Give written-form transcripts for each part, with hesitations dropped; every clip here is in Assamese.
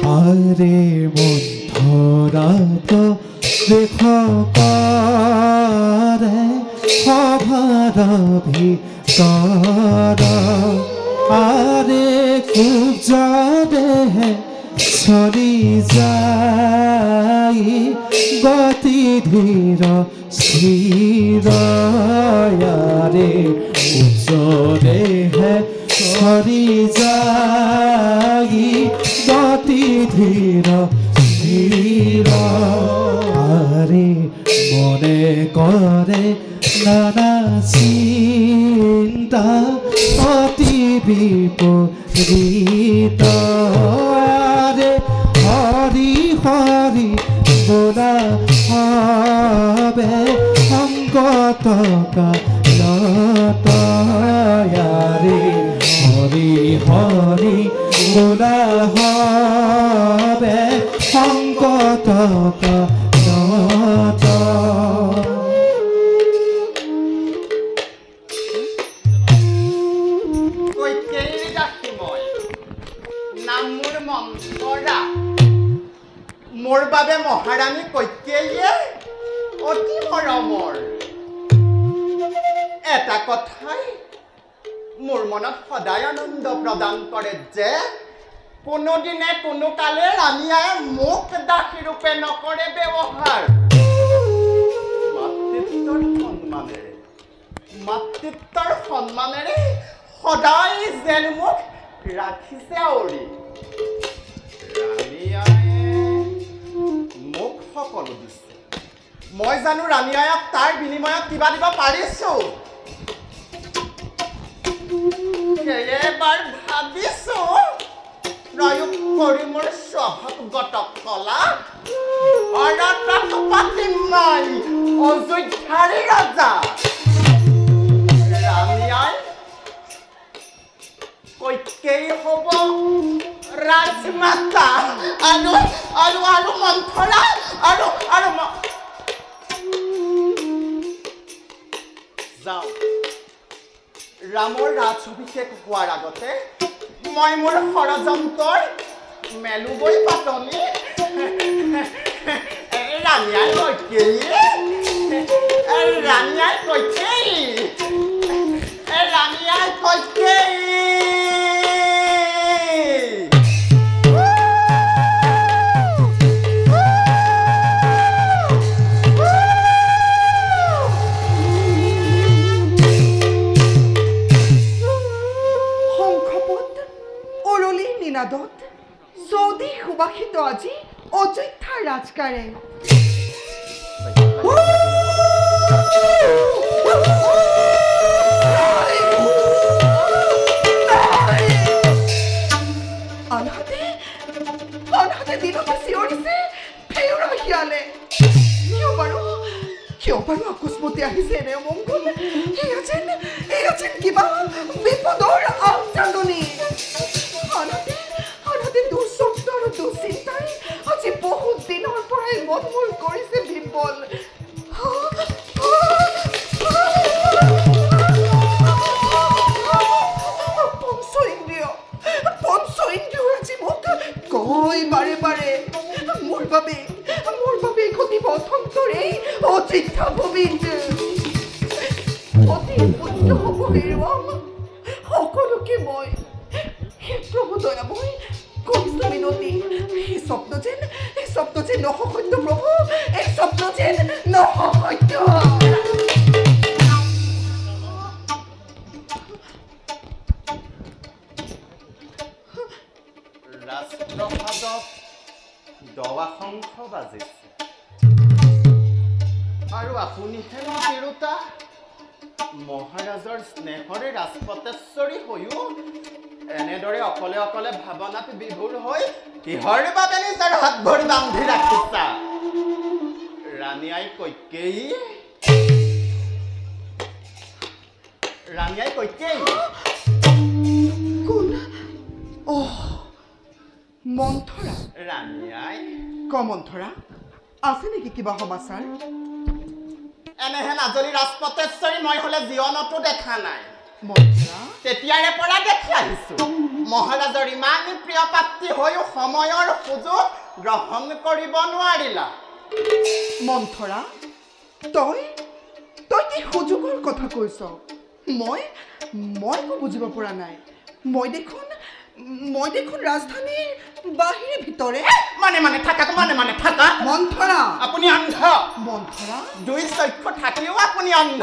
আরে মন্থরাত দেখ করে সভার ভিতর আরে খুব জরে চলি যাই গতি ধীর স্থির আরে খুব জরে চলি যাই গতি ধীর স্থির আরে মনে করে নানা চিন্তা অতি বিপরীত আরে হরি হরি বোলা হবে অঙ্গত কালত আরে হরি হরি বোলা হবে অঙ্গত কালত মোৰ বাবে মহাৰাণী কৈকেয়ীয়ে অতি মৰমৰ এটা কথাই মোৰ মনত সদায় আনন্দ প্ৰদান কৰে যে কোনোদিনে কোনো কালে ৰাণীয়ে মোক দাসী ৰূপে নকৰে ব্যৱহাৰ মাতৃত্বৰ সন্মানেৰে সদায় যেন মোক ৰাখিছে আৱৰি মোক সকলো দিছে মই জানো ৰাণীয়াক তাৰ বিনিময়ত কিবা দিব পাৰিছো এবাৰ ভাবিছো প্ৰয়োগ কৰি মোৰ স্বভাৱগত কলা অনাটক পাতিম নাই অযোধ্যাৰে ৰজা ৰাণীয়াই কৈকেয়ী হ'ব ৰাজমাতা আৰু আৰু আৰু মন্থৰা আৰু আৰু যাওঁ ৰামৰ ৰাজ অভিষেক হোৱাৰ আগতে মই মোৰ ষড়যন্ত্ৰৰ মেলুবৈ পাতনি ৰাণীয়াই কৈকেয়ী ৰাণীয়াই কৈকেয়ী ৰাণীয়াই কৈকেয়ী চৌধুৰী সুবাসিত আজি অযোধ্যাৰ ৰাজকাৰে আনহাতে দিনতে চিঞৰিছে ফেউৰা শিয়ালে কিয় বাৰু আকস্মাতে আহিছে এনে মংগল এয়া যেন কিবা বিপদৰ আগজাননী আনহাতে দুঃশব্দ আৰু দুঃচিন্তাই আজি বহুত দিনৰ পৰাই মন মোৰ কৰিছে বিপল পঞ্চইন্দ্ৰিয় আজি মোক কয় বাৰে বাৰে মোৰ বাবে ঘটিব অন্তৰে অযোধ্যা ভূমিত অতি পুত্ৰ হ'ব হেৰুৱাম সকলোকে মই প্ৰভু দয়াময় কৰিছো মিনতি এই স্বপ্ন যেন নহসত্য প্ৰভু এই স্বপ্ন যেন নহসত্য ৰাজপ্ৰসাদত দৱা শংখ বাজিছে আৰু আপুনিহে তিৰোতা মহাৰাজৰ স্নেহৰে ৰাজপটেশ্বৰী হৈও এনেদৰে অকলে অকলে ভাৱনাত বিভোৰ হৈ কিহৰ বাবে নিজৰ হাতভৰি বান্ধি ৰাখিছা ৰাণীয়াই কৈকেয়ী কোন মন্থৰা ৰাণীয়াই মন্থৰা আছে নেকি কিবা সমাচাৰ এনেহেন আজলি ৰাজপটেশ্বৰী মই হলে জীৱনতো দেখা নাই মন্থৰা তেতিয়াৰে পৰা দেখি আহিছো মহাৰাজৰ ইমান প্ৰিয় পাত্ৰী হৈও সময়ৰ সুযোগ গ্ৰহণ কৰিব নোৱাৰিলা মন্থৰা তই তই কি সুযোগৰ কথা কৈছ মই একো বুজিব পৰা নাই মই দেখোন ৰাজধানীৰ বাহিৰে ভিতৰে মানে থাকা মন্থৰা আপুনি অন্ধ মন্থৰা দুই চক্ষু থাকিও আপুনি অন্ধ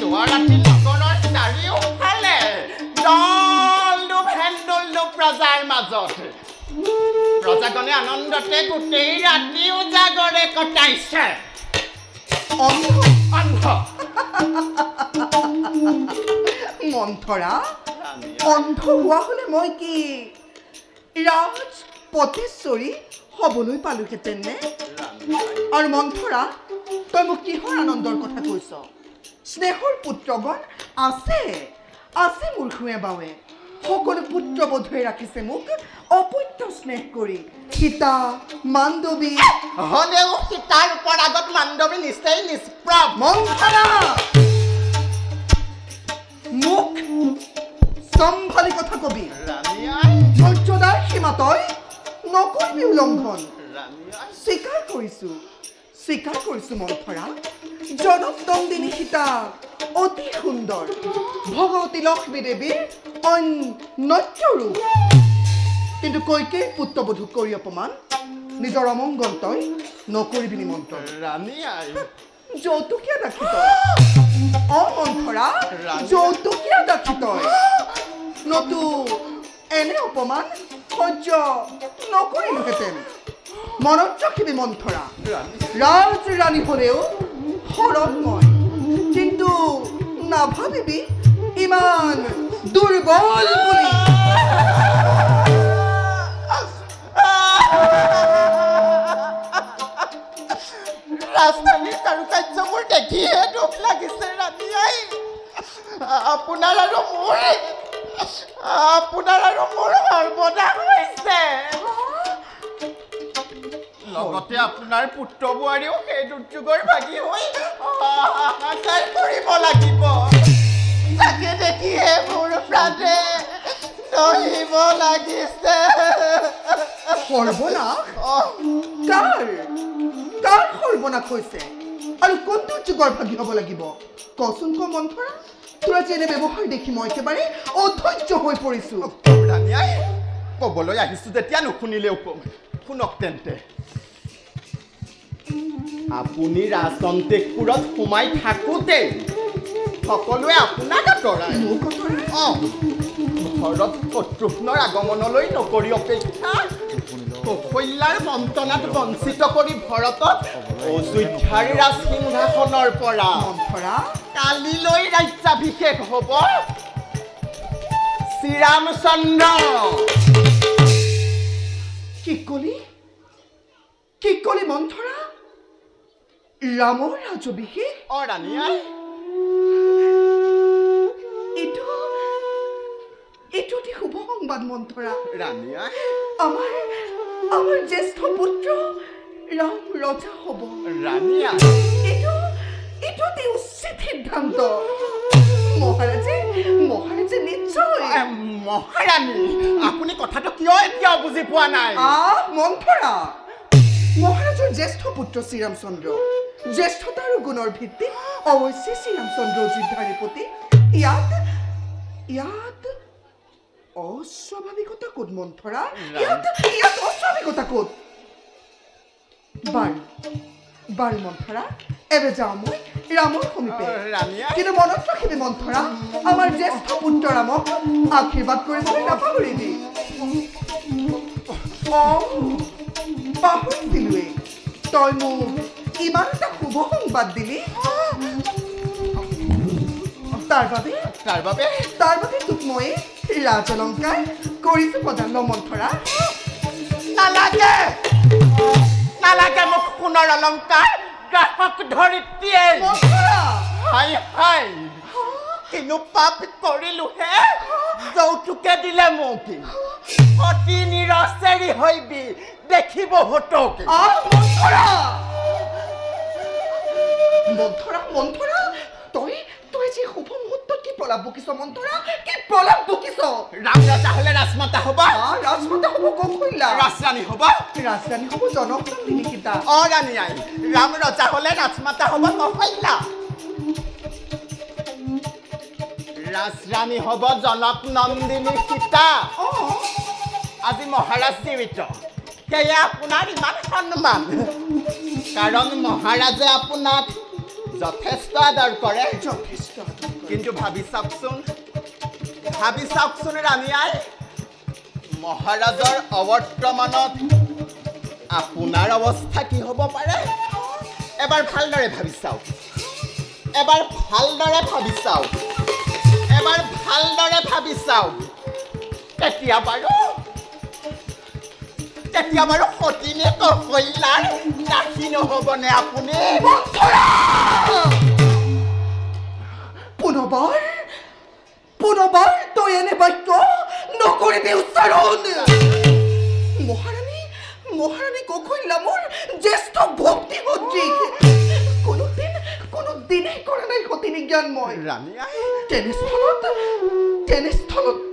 যোৱা ৰাতি নগৰৰ চাৰিওফালে দলদুপ হেন্দুলদুপ প্ৰজাৰ মাজত প্ৰজাগণে আনন্দতে গোটেই ৰাতি উজাগৰে কটাইছে অন্ধ মন্থৰা অন্ধ হোৱা হলে মই কি ৰাজপতেশ্বৰী হবলৈ পালোহেঁতেন নে আৰু মন্থৰা তই মোক কিহৰ আনন্দৰ কথা কৈছ স্নেহৰ পুত্ৰগণ আছে মোৰ খুৱে বাৱে সকলো পুত্ৰবধূৱে ৰাখিছে মোক অপত্য স্নেহ কৰি সীতা মাণ্ডৱী হলেও সীতাৰ ওপৰ আগত মাণ্ডৱী নিশ্চয় নিষ্প্ৰভ মন্থৰা মোক সম্ভালি কথা কবি মৰ্যাদাৰ সীমা তই নকৰিবি উলংঘন স্বীকাৰ কৰিছো মন্থৰা জনকদন্দিনী সীতা অতি সুন্দৰ ভগৱতী লক্ষ্মী দেৱীৰ অনন্য ৰূপ কিন্তু কৈকেয়ীৰ পুত্ৰবধূক কৰি অপমান নিজৰ অমংগল তই নকৰিবি নিমন্ত্ৰণ যৌতুকীয়া দাখি তই মন্থৰা যৌতুকীয়া দাখি তই নতু এনে অপমান সহ্য নকৰিলোহেঁতেন মনত ৰাখিবি মন্থৰা ৰাজৰাণী হলেও সৰল মই কিন্তু নাভাবিবি ইমান দুৰ্বল বুলি ৰাজধানীৰ কাৰুকাৰ্য মোৰ দেখিহে দুখ লাগিছে ৰাণী আই আপোনাৰ আৰু মোৰ সৰ্বনাশ হৈছে লগতে আপোনাৰ পুত্ৰ বোৱাৰীও সেই দুৰ্যোগৰ ভাগি হৈ হাহাকাৰ কৰিব লাগিব তাকে দেখিহে মোৰ প্ৰাণে দহিব লাগিছে সৰ্বনাশ কাৰ সৰ্বনাশ হৈছে আৰু কোন দুৰ্যোগৰ ভাগি হ'ব লাগিব কচোন ক মন্থৰা তোৰ আজি এনে ব্যৱহাৰ দেখি মই একেবাৰে অধৈৰ্য হৈ পৰিছো ৰাণীয়াই ক'বলৈ আহিছো যেতিয়া নুশুনিলেও কম শুনক তেন্তে আপুনি ৰাজন্তেকপুৰত সোমাই থাকোঁতে সকলোৱে আপোনাক আঁতৰাই ঘৰত শত্ৰুঘ্নৰ আগমনলৈ নকৰি অপেক্ষা কৌশল্যাৰ মন্ত্ৰণাত বঞ্চিত কৰি ভৰতক অযোধ্যাৰ ৰাজসিংহাসনৰ পৰা কালিলৈ ৰাজ্যাভিষেক হ'ব শ্ৰীৰামচন্দ্ৰ কি কলি মন্থৰা ৰামৰ ৰাজভিষেক ৰাণীয়াই এইটো অতি শুভ সংবাদ মন্থৰা ৰাণীয়াই আমাৰ জ্যেষ্ঠ পুত্ৰ ৰাম ৰজা হ'ব ৰাণীয়াই এইটো অতি উচিত সিদ্ধান্ত মহাৰাজে নিশ্চয় মহাৰাণী আপুনি কথাটো কিয় এতিয়া বুজি পোৱা নাই মন্থৰা মহাৰাজৰ জ্যেষ্ঠ পুত্ৰ শ্ৰীৰামচন্দ্ৰ জ্যেষ্ঠতা আৰু গুণৰ ভিত্তিত অৱশ্যে শ্ৰীৰামচন্দ্ৰ অযোধ্যাধিপতি ইয়াত অস্বাভাৱিকতা ক'ত মন্থৰা ইয়াত অস্বাভাৱিকতা ক'ত বাৰু মন্থৰা এবে যাওঁ মই ৰামৰ সমীপে কিন্তু মনত ৰাখিবি মন্থৰা আমাৰ জ্যেষ্ঠ পুত্ৰ ৰামক আশীৰ্বাদ কৰিবলৈ নাপাহৰিবি পাহৰিছিলোৱেই তই মোক ইমান এটা শুভ সংবাদ দিলি তাৰ বাবে তোক মই ৰাজলংকাৰ কৰিছো প্ৰদান মন্থৰা নালাগে মোক সোণৰ অলংকাৰ গ্ৰাহক ধৰিত্ৰীয়ে কিনো পাপ কৰিলো হে যৌতুকে দিলে মোক অতি নিৰচেৰি হৈবি দেখিব হতক মন্থৰা তই যে শুভ মুহূৰ্তত কি প্ৰলাপ বকিছ মন্থৰা কি প্ৰলাপ বকিছ ৰাম ৰজা হলে ৰাজমাতা হ'ব ৰাজমাতা হ'ব কখৈলা ৰাজৰাণী হ'ব ৰাজৰাণী হ'ব জনক নন্দিনী সীতা ৰাণী আই ৰাম ৰজা হলে ৰাজমাতা হ'ব কখৈলা ৰাজৰাণী হ'ব জনক নন্দিনী সীতা আজি মহাৰাজ জীবিত সেয়া আপোনাৰ ইমান সন্মান কাৰণ মহাৰাজে আপোনাক যথেষ্ট আদৰ কৰে কিন্তু ভাবি চাওকচোন ৰাণী আই মহাৰাজৰ অৱৰ্তমানত আপোনাৰ অৱস্থা কি হ'ব পাৰে এবাৰ ভালদৰে ভাবি চাওক তেতিয়া বাৰু সতীনে কখৈলাৰ দাসী নহ'বনে আপুনি পুনৰবাৰ তই এনে বাক্য নকৰিবি উচ্চাৰণ মহাৰাণী কখৈলা মোৰ জ্যেষ্ঠ ভক্তি সদৃশ কোনোদিনেই কৰা নাই সতীনী জ্ঞান মই ৰাণী আই তেনেস্থলত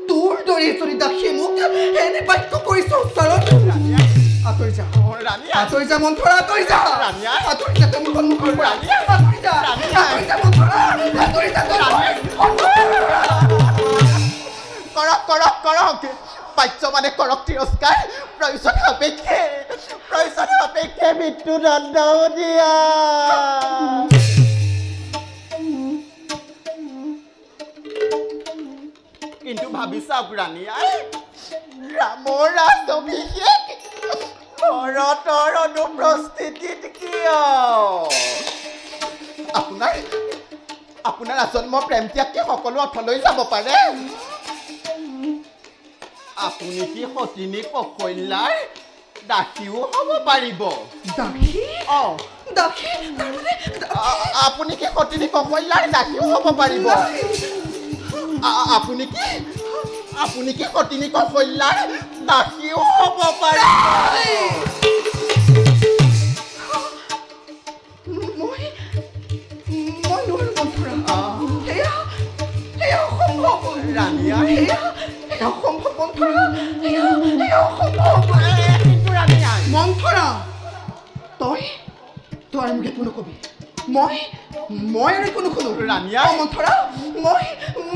তোৰ দৰে এজনী দাসীয়ে মোক এনে বাক্য কৰিছ উচ্চাৰণ আঁতৰি যা মন্থৰা আঁতৰি যা তোৰ সন্মুখৰ পৰা আঁতৰি যা মন্থৰা আঁতৰি যা কৰক বাচ্য মানে কৰক তিৰস্কাৰ প্ৰয়োজন সাপেক্ষে মৃত্যুদণ্ড দিয়া কিন্তু ভাবি চাওক ৰাণী আই ৰামৰ ৰাজঅভিষেক ভৰতৰ অনুপস্থিতিত কিয় আপোনাৰ আজন্ম প্ৰেম ত্যাগি সকলো অথলৈ যাব পাৰে আপুনি কি সতীনী কখৈলাৰ দাসীও হ'ব পাৰিব আপুনি কি সতীনী কখৈলাৰ দাসীও হ'ব পাৰিব আপুনি কি সতীনী কখৈলাৰ দাসীও হ'ব পাৰিব ৰাণী আই মন্থৰা তই মোক একো নকবি মই আৰু একো নুশুনো ৰাণী আই মন্থৰা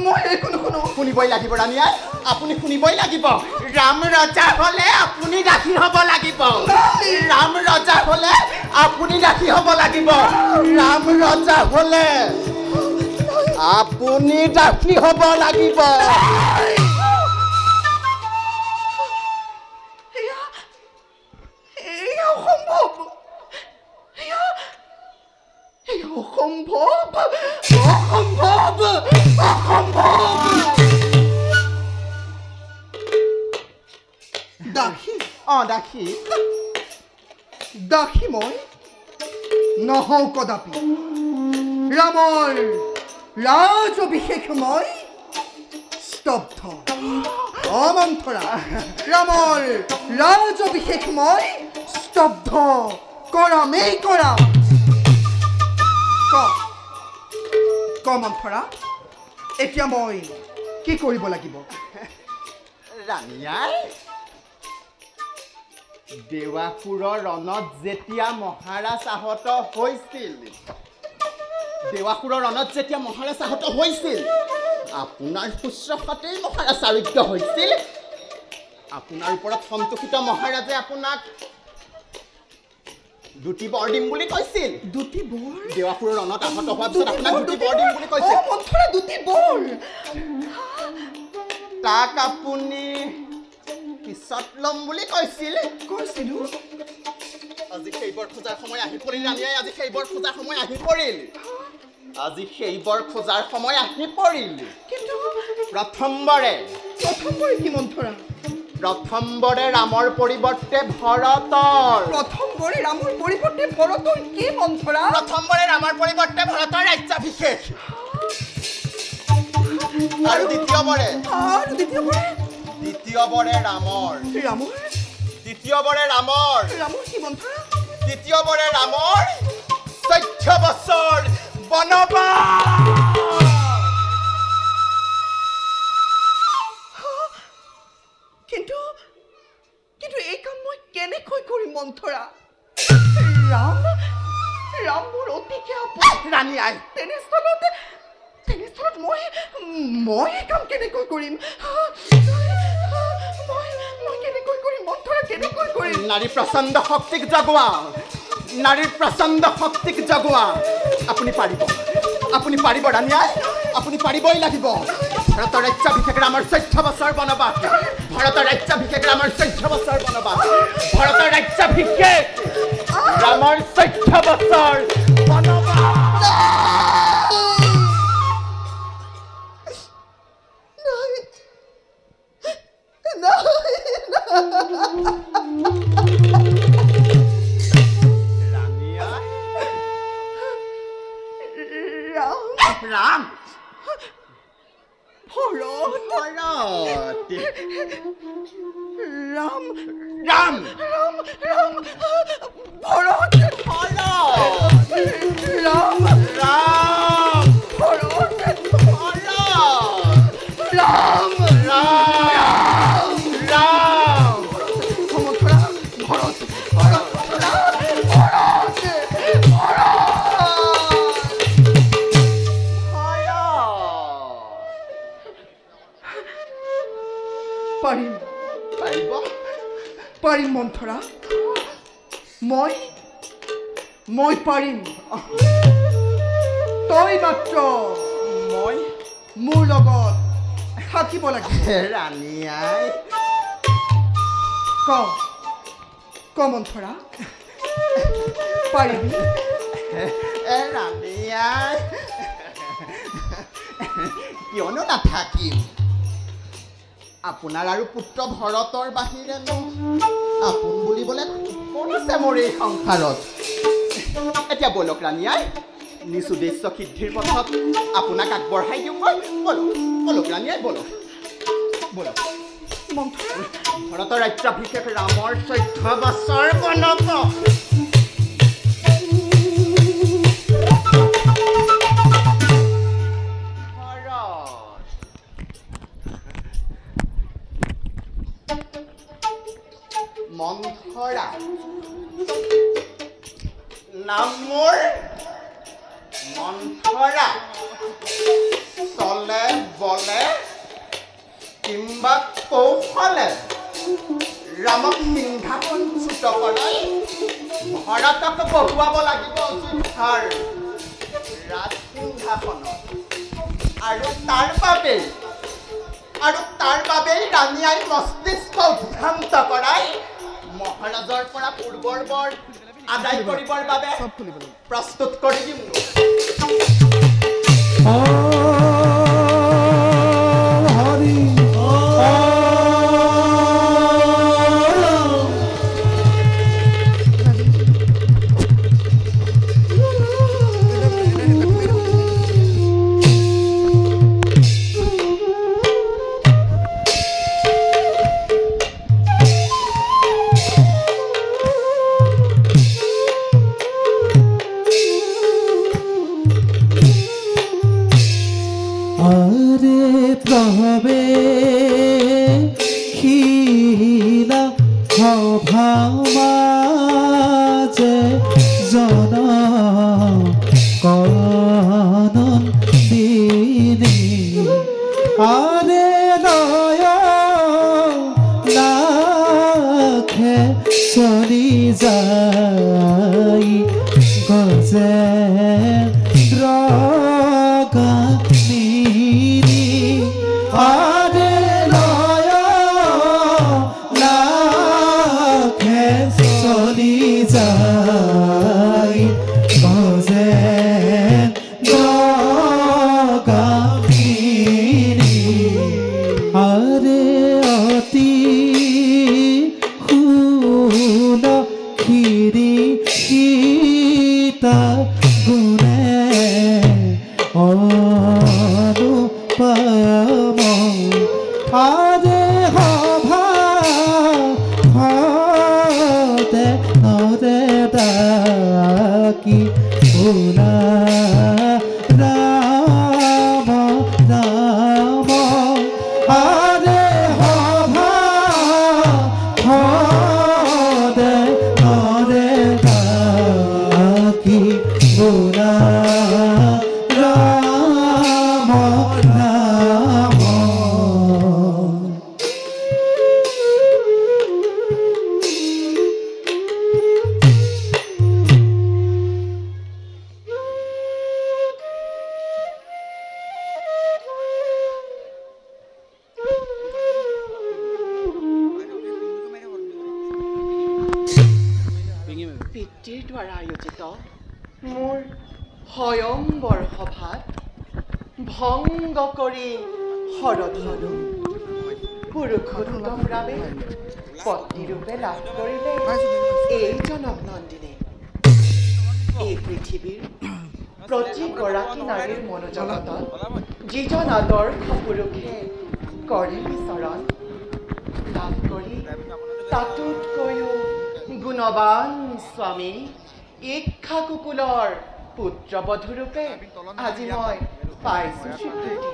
মই একো নুশুনো শুনিবই লাগিব ৰাণী আই আপুনি শুনিবই লাগিব ৰাম ৰজা হলে আপুনি দাসী হ'ব লাগিব ৰাম ৰজা হলে আপুনি দাসী হ'ব লাগিব ৰাম ৰজা হলে আপুনি দাসী হ'ব লাগিব অসম্ভৱ দাসী মই নহওঁ কদাপি ৰামৰ ৰাজ অভিষেক মই স্তব্ধ মন্থৰা ৰামৰ ৰাজ অভিষেক মই স্তব্ধ কৰাম ক মন্থৰা এতিয়া মই কি কৰিব লাগিব ৰাণী আই দেৱাসুৰৰ ৰণত যেতিয়া মহাৰাজ আহত হৈছিল আপোনাৰ শুশ্ৰূষাতেই মহাৰাজ আৰোগ্য হৈছিল আপোনাৰ ওপৰত সন্তোষিত মহাৰাজে আপোনাক দুটি বৰ দিম বুলি কৈছিল দেৱাসুৰৰ ৰণত আহত হোৱাৰ পিছত আপোনাক দুটি বৰ দিম বুলি কৈছিল তাক আপুনি পিছত ল'ম বুলি কৈছিলো আজি সেইবৰ খোজাৰ সময় আহি পৰিল ৰাণী আই আজি সেইবৰ খোজাৰ সময় আহি পৰিল কিন্তু প্ৰথমবাৰে কি মন্থৰা প্ৰথমবাৰে ৰামৰ পৰিৱৰ্তে ভৰতৰ কি মন্থৰা প্ৰথমবাৰে ৰামৰ পৰিৱৰ্তে ভৰতৰ ৰাজ্যাভিষেক আৰু দ্বিতীয়বাৰে ৰামৰ 14 বছৰ বনবাস কেনেকৈ কৰিম মন্থৰা ৰাম ৰাম মোৰ অতিকে আপোন ৰাণী আই তেনেস্থলত মই কাম কেনেকৈ কৰিম মই কেনেকৈ কৰিম মন্থৰা কেনেকৈ কৰিম নাৰীৰ প্ৰচণ্ড শক্তিক জগোৱা নাৰীৰ প্ৰচণ্ড শক্তিক জগোৱা আপুনি পাৰিব ৰাণী আই আপুনি পাৰিবই লাগিব ভাৰতৰ ৰাজ্যাভিষেক ৰামৰ 14 বছৰ বনবাস ভাৰতৰ ৰাজ্যাভিষেক ৰামৰ 14 বছৰ বনবাস ভাৰতৰ ৰাজ্যাভিষেক ৰামৰ 14 বছৰ বনবাস ৰাম ভৰত ৰাম ৰাম ৰাম ভৰত ৰাম ৰাম ভৰত ৰাম ৰাম ৰাম মন্থৰা ভৰত পাৰিম মন্থৰা মই পাৰিম তই মাত্ৰ মই মোৰ লগত থাকিব লাগিব ৰাণী আই ক মন্থৰা পাৰিবি ৰাণী আই কিয়নো নাথাকিম আপোনাৰ আৰু পুত্ৰ ভৰতৰ বাহিৰেনো আপোন বুলিবলৈ কোন আছে মোৰ এই সংসাৰত এতিয়া বলক ৰাণী আই নিজ উদ্দেশ্য সিদ্ধিৰ পথত আপোনাক আগবঢ়াই দিওঁ মই বলক ৰাণী আই বলক ভৰতৰ ৰাজ্যাভিষেক ৰামৰ 14 বছৰ বনবাস মন্থৰা নাম মোৰ মন্থৰা চলে বলে কিম্বা কৌশলে ৰামক সিংহাসনচ্যুত কৰাই ভৰতক বহুৱাব লাগিব অযোধ্যাৰ ৰাজসিংহাসনত আৰু তাৰ বাবেই ৰাণী আই মস্তিষ্ক উদ্ভ্ৰান্ত কৰাই মহাৰাজৰ পৰা পূৰ্বৰ বৰ আদায় কৰিবৰ বাবে প্ৰস্তুত কৰি দিম পিতৃৰ দ্বাৰা আয়োজিত মোৰ স্বয়ম্বৰ সভাত ভংগ কৰি হৰধনু পুৰুষোত্তম ৰামে পত্নীৰূপে লাভ কৰিলে এই জনক নন্দিনী। এই পৃথিৱীৰ প্ৰতিগৰাকী নাৰীৰ মনোজগতত যিজন আদৰ্শ পুৰুষে কৰে বিচৰণ লাভ কৰি তাতোতকৈও গুণৱান স্বামী ইক্ষাকুকুলৰ পুত্ৰবধূৰূপে আজি মই পাইছোঁ স্বীকৃতি।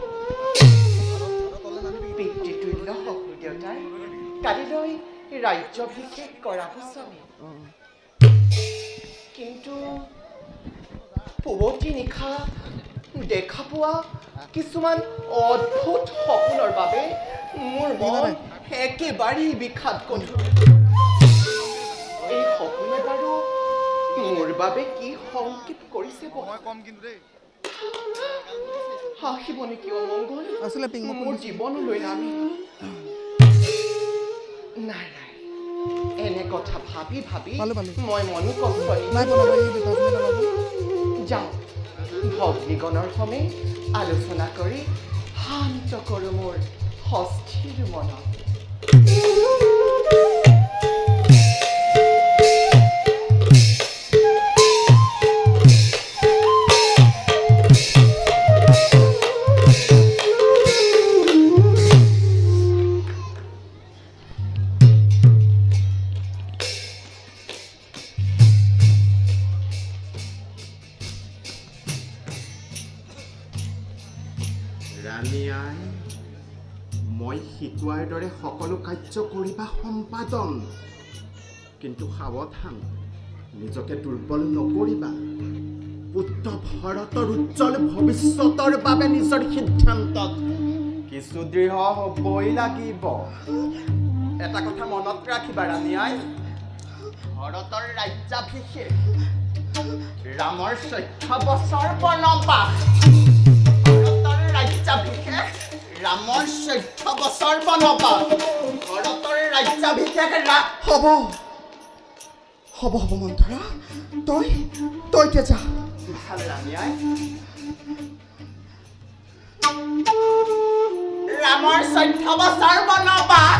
পিতৃতুল্য শহুৰ দেউতাই কালিলৈ ৰাজ্যাভিষেক কৰাব স্বামী। কিন্তু পুৱতি নিশা দেখা পোৱা কিছুমান অদ্ভুত সপোনৰ বাবে মোৰ মন একেবাৰেই বিষাদ গধুৰ। এই সপোনে বাৰু মোৰ বাবে কি সংকেত কৰিছে আহিব নেকি অমংগল মোৰ জীৱনলৈ নামি? নাই নাই, এনে কথা ভাবি ভাবি মই মনো কষ্ট যাওঁ ভগ্নীগণৰ সমে আলোচনা কৰি শান্ত কৰোঁ মোৰ অস্থিৰ মনত। ৰাণীয়াই মই শিকোৱাৰ দৰে সকলো কাৰ্য কৰিবা সম্পাদন, কিন্তু সাৱধান নিজকে দুৰ্বল নকৰিবা। পুত্ৰ ভৰতৰ উজ্জ্বল ভৱিষ্যতৰ বাবে নিজৰ সিদ্ধান্তত কিছু দৃঢ় হ'বই লাগিব। এটা কথা মনত ৰাখিবা ৰাণীয়াই, ভৰতৰ ৰাজ্যাভিষেক ৰামৰ 14 বছৰ বনবাস। ৰাজ্যাভিষেক ৰামৰ 14 বছৰ বনবাস। ভৰতৰ ৰাজ্যাভিষেক হ'ব হ'ব হ'ব মন্থৰা, তই এতিয়া যা। ভাল ৰাণীয়াই, ৰামৰ 14 বছৰ বনবাস।